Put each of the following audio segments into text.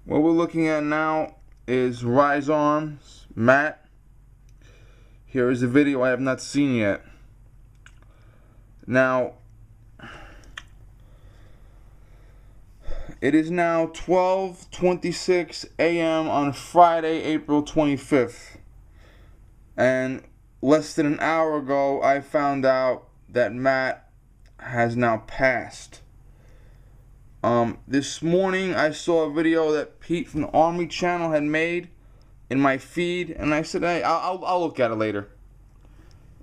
What we're looking at now is Rise Arms, Matt. Here is a video I have not seen yet. Now, it is now 12:26 a.m. on Friday, April 25th. And less than an hour ago, I found out that Matt has now passed. This morning I saw a video that Pete from the Army channel had made in my feed, and I said, hey, I'll look at it later.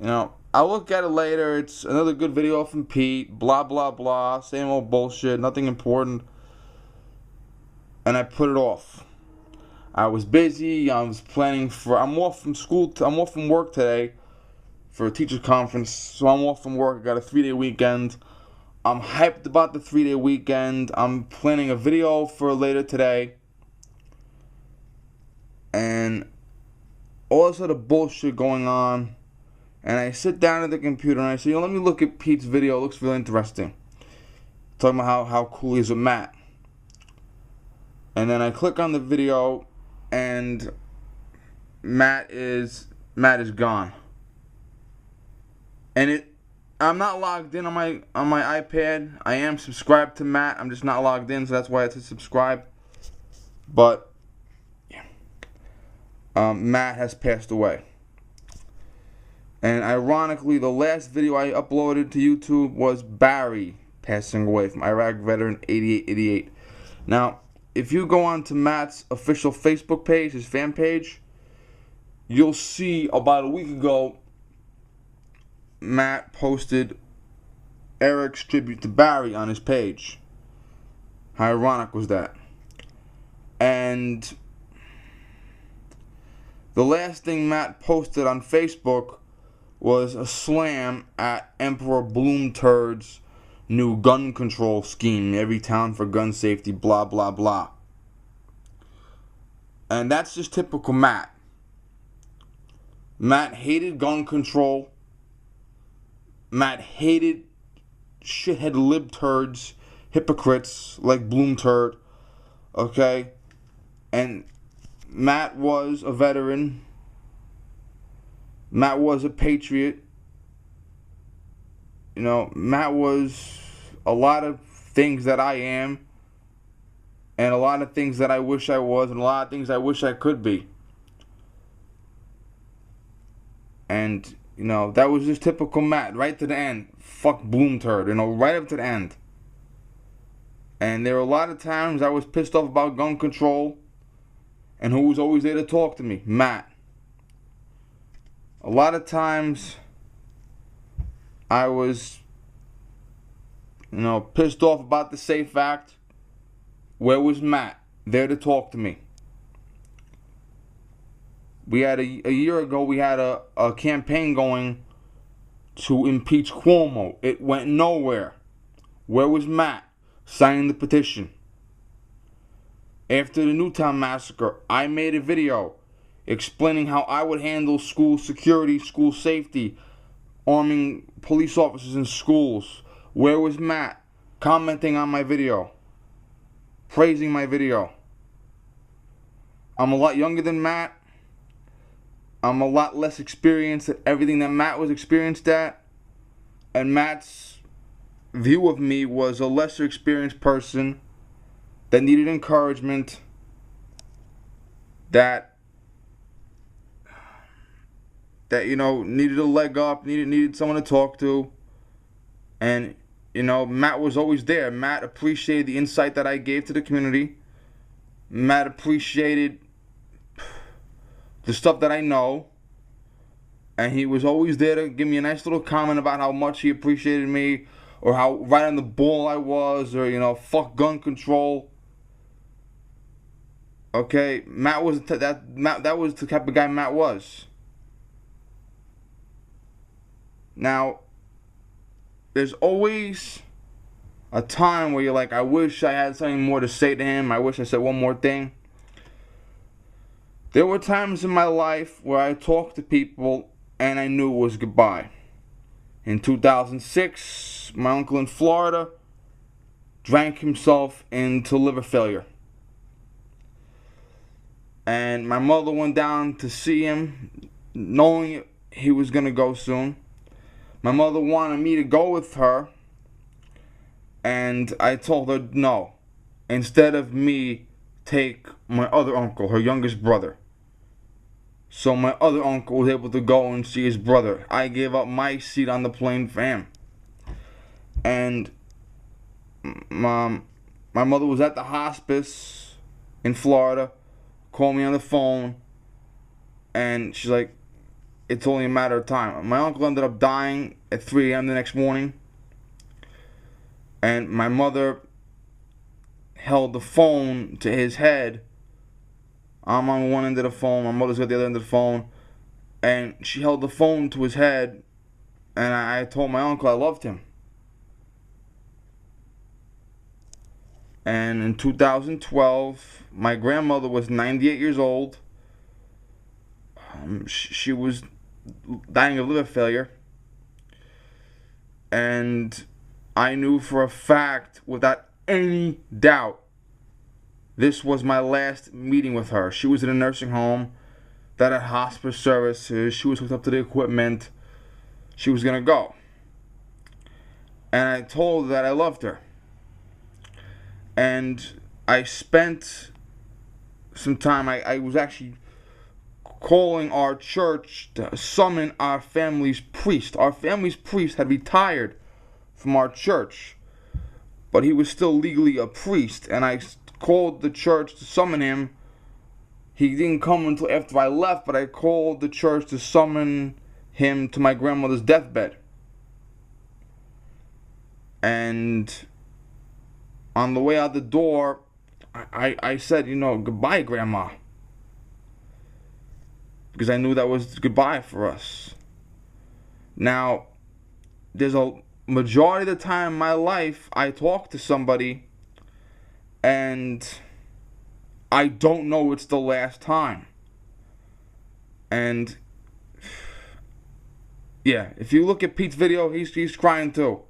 I'll look at it later. It's another good video from Pete, blah, blah, blah, same old bullshit, nothing important. And I put it off. I was busy. I was planning for, I'm off from school, I'm off from work today for a teacher conference, so I'm off from work. I got a 3-day weekend. I'm hyped about the 3-day weekend. I'm planning a video for later today. And all this other bullshit going on. And I sit down at the computer and I say, let me look at Pete's video. It looks really interesting. Talking about how cool he is with Matt. And then I click on the video and Matt is gone. And I'm not logged in on my iPad. I am subscribed to Matt. I'm just not logged in, so that's why it says subscribe. But yeah, Matt has passed away. And ironically, the last video I uploaded to YouTube was Barry passing away from Iraq veteran 8888. Now, if you go on to Matt's official Facebook page, his fan page, you'll see about a week ago, Matt posted Eric's tribute to Barry on his page. How ironic was that? And the last thing Matt posted on Facebook was a slam at Emperor Bloomturd's new gun control scheme. Every town for gun safety, blah, blah, blah. And that's just typical Matt. Matt hated gun control. Matt hated shithead libturds, hypocrites like Bloomturd, okay? And Matt was a veteran. Matt was a patriot. Matt was a lot of things that I am, and a lot of things that I wish I was, and a lot of things I wish I could be. And that was just typical Matt, right to the end. Fuck Bloomturd, right up to the end. And there were a lot of times I was pissed off about gun control. And who was always there to talk to me? Matt. A lot of times I was, pissed off about the SAFE Act. Where was Matt? There to talk to me. We had a year ago, we had a campaign going to impeach Cuomo. It went nowhere. Where was Matt? Signing the petition. After the Newtown massacre, I made a video explaining how I would handle school security, school safety, arming police officers in schools. Where was Matt? Commenting on my video. Praising my video. I'm a lot younger than Matt. I'm a lot less experienced at everything that Matt was experienced at. And Matt's view of me was a lesser experienced person that needed encouragement, that needed a leg up, needed someone to talk to. And, Matt was always there. Matt appreciated the insight that I gave to the community. Matt appreciated the stuff that I know, and he was always there to give me a nice little comment about how much he appreciated me, or how right on the ball I was, or fuck gun control. Okay, Matt was that was the type of guy Matt was. Now, there's always a time where you're like, I wish I had something more to say to him. I wish I said one more thing. There were times in my life where I talked to people and I knew it was goodbye. In 2006, my uncle in Florida drank himself into liver failure. And my mother went down to see him, knowing he was going to go soon. My mother wanted me to go with her, and I told her no. Instead of me, take my other uncle, her youngest brother. So my other uncle was able to go and see his brother. I gave up my seat on the plane for him. And my mother was at the hospice in Florida, called me on the phone, and she's like, it's only a matter of time. My uncle ended up dying at 3 a.m. the next morning, and my mother held the phone to his head. I'm on one end of the phone, my mother's at the other end of the phone, and she held the phone to his head, and I told my uncle I loved him. And in 2012, my grandmother was 98 years old. She was dying of liver failure. And I knew for a fact, without any doubt, this was my last meeting with her. She was in a nursing home that had hospice services. She was hooked up to the equipment. She was going to go. And I told her that I loved her. And I spent some time, I was actually calling our church to summon our family's priest. Our family's priest had retired from our church, but he was still legally a priest, and I called the church to summon him. He didn't come until after I left, but I called the church to summon him to my grandmother's deathbed. And on the way out the door, I said, goodbye, Grandma. Because I knew that was goodbye for us. Now, there's a majority of the time in my life, I talk to somebody, and I don't know it's the last time. And, yeah, if you look at Pete's video, he's crying too.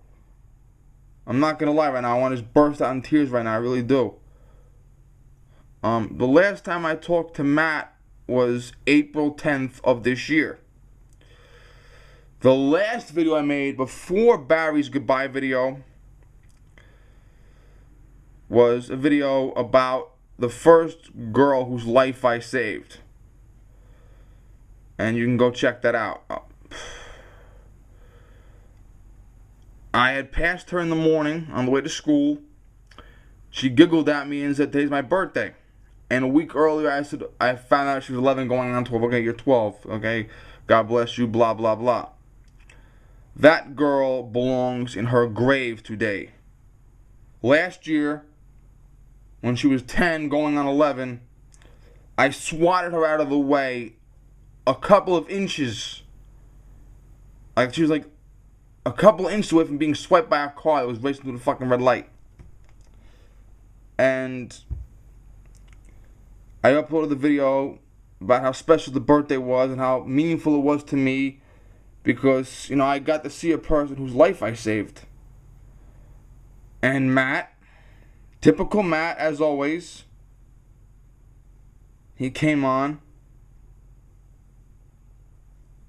I'm not going to lie right now. I want to just burst out in tears right now. I really do. The last time I talked to Matt was April 10th of this year. The last video I made before Barry's goodbye video was a video about the first girl whose life I saved. And you can go check that out. I had passed her in the morning on the way to school. She giggled at me and said, today's my birthday. And a week earlier, I found out she was 11 going on 12. Okay, you're 12. Okay, God bless you, blah, blah, blah. That girl belongs in her grave today. Last year, when she was 10 going on 11, I swatted her out of the way a couple of inches. Like, she was like a couple of inches away from being swiped by a car that was racing through the fucking red light. And I uploaded the video about how special the birthday was and how meaningful it was to me because, I got to see a person whose life I saved. And Matt, typical Matt as always, he came on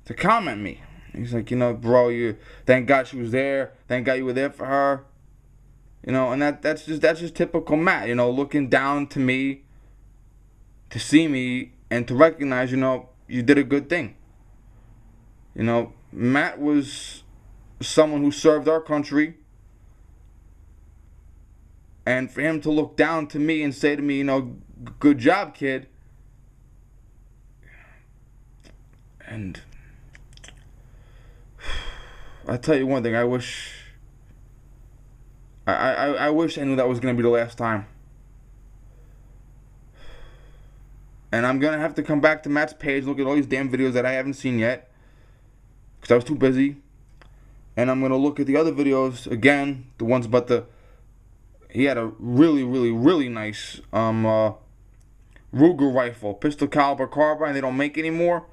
to comment me. He's like, bro, thank God she was there. Thank God you were there for her. And that's just typical Matt, looking down to me, to see me, and to recognize, you did a good thing. Matt was someone who served our country. And for him to look down to me and say to me, good job, kid. And I tell you one thing, I wish I knew that was going to be the last time. And I'm going to have to come back to Matt's page and look at all these damn videos that I haven't seen yet. Because I was too busy. And I'm going to look at the other videos again. The ones about he had a really, really, really nice Ruger rifle. Pistol caliber carbine. They don't make anymore.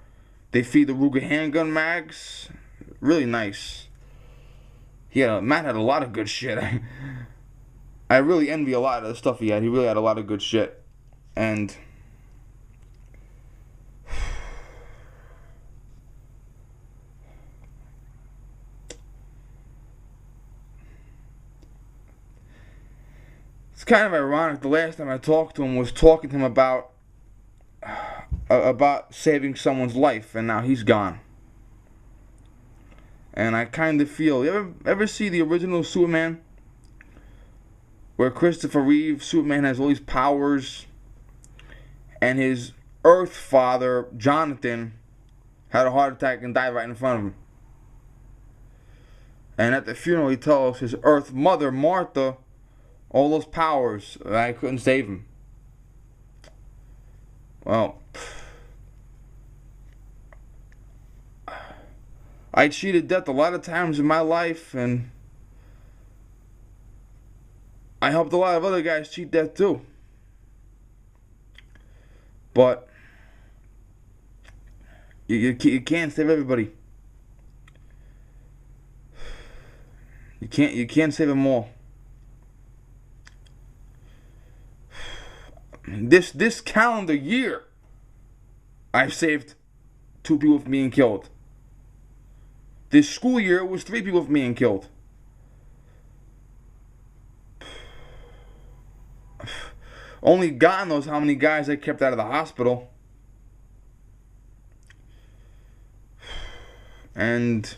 They feed the Ruger handgun mags. Really nice. Matt had a lot of good shit. I really envy a lot of the stuff he had. He really had a lot of good shit. And It's kind of ironic. The last time I talked to him was talking to him about saving someone's life, and now he's gone. And I kind of feel, you ever see the original Superman, where Christopher Reeve, Superman, has all these powers, and his Earth father, Jonathan, had a heart attack and died right in front of him. And at the funeral, he tells his Earth mother, Martha, all those powers, I couldn't save him. Well, I cheated death a lot of times in my life, and I helped a lot of other guys cheat death too. But you can't save everybody. You can't save them all. This calendar year, I've saved 2 people from being killed. This school year, it was 3 people from being killed. Only God knows how many guys I kept out of the hospital. And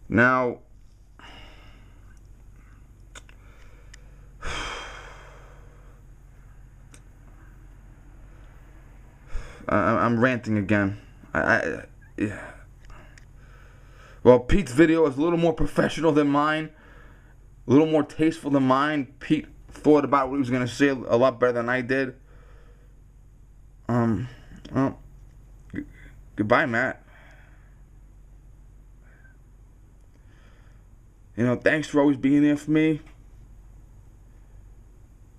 now I'm ranting again. Yeah. Well, Pete's video is a little more professional than mine, a little more tasteful than mine. Pete thought about what he was going to say a lot better than I did. Well, goodbye, Matt. You know, thanks for always being there for me.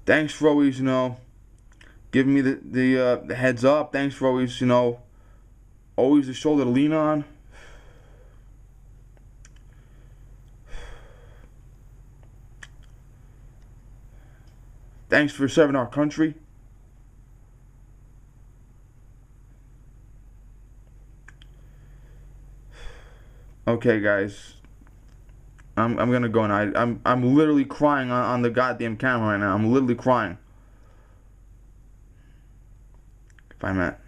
Thanks for always, giving me the heads up. Thanks for always, always a shoulder to lean on. Thanks for serving our country. Okay, guys. I'm gonna go now. I'm literally crying on the goddamn camera right now. I'm literally crying. Bye, Matt.